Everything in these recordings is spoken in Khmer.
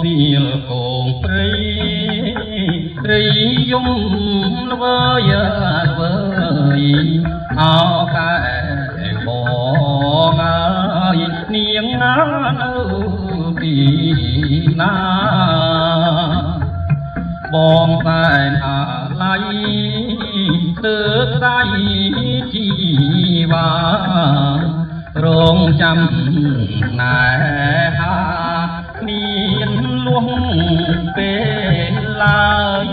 ពីលកងព្រៃរីយំល្វើយល្វើយអោកែបងអើយនាងណានៅពីណាបងតែអាឡៃទើបដៃជីវ៉ារងចាំណែហាមានលួងពេលឡើយ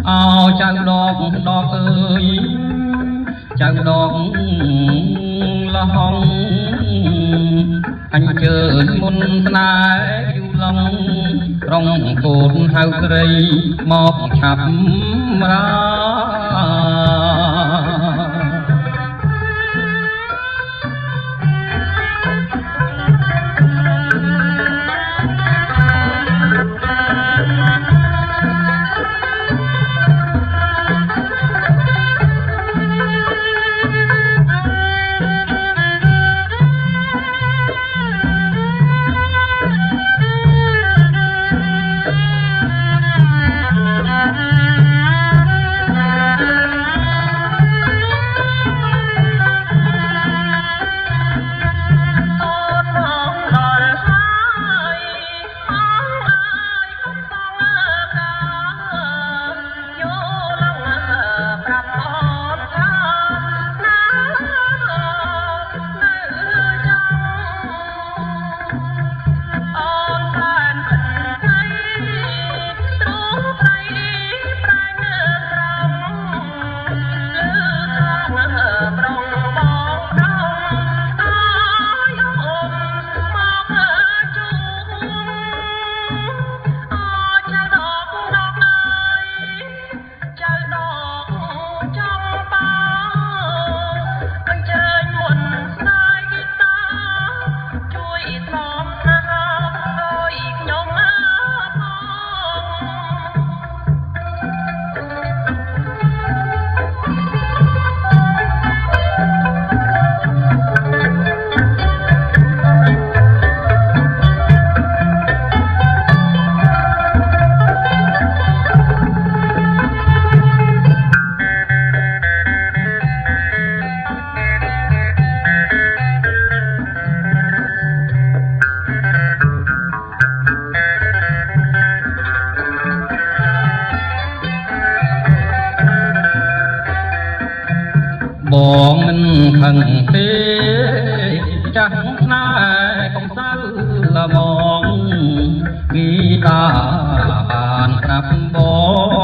អោចៅដកអើយចៅដកលហងអញ្ជើញមុនស្នេហ៍យូឡងក្រុងកូនហៅស្រីមកឆាប់រាបងមិនខឹងទេចាស់ស្នេហ៍កំសៅល្មងពីតាបានក្រាបប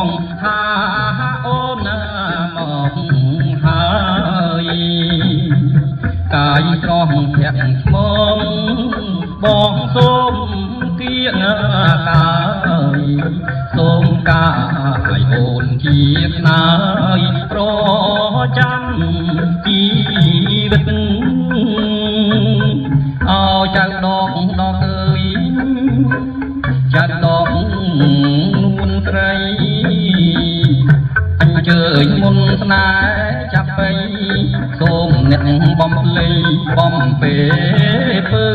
ងថាអូនណាមកហើយកាយស្រស់ធាក់ឆ្មងបងសូមគៀងកាយសូមកាយអូនជាស្នាយប្រចាំជីវិតអោចៅដកអើយចៅដកនួនស្រីអញ្ជើញមុនស្នេហ៍ចាប់បីសូមអ្នកបំភ្លៃបំពេលពើ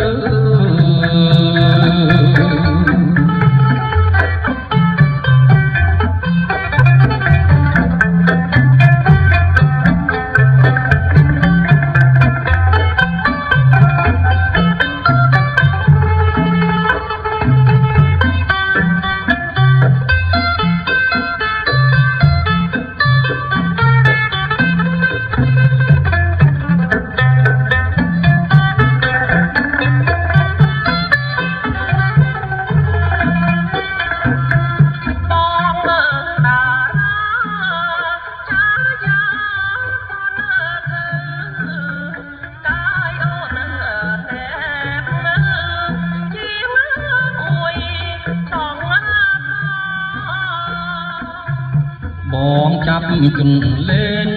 បងចាប់ជុនលេង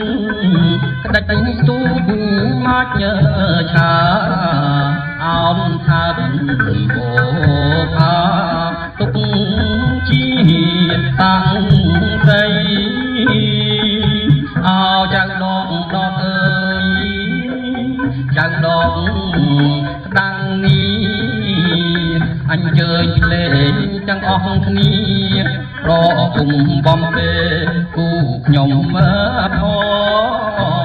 ក្តាច់ទូមកញើឆាអោនថាបោផាទុកជាតាំងស្រីអោចៅដកអើយចៅដកក្តាំងនេះអ អញ្ជើញលេងទាំងអស់គ្នារកគុំបំពេគូខ្ញុំមើលផង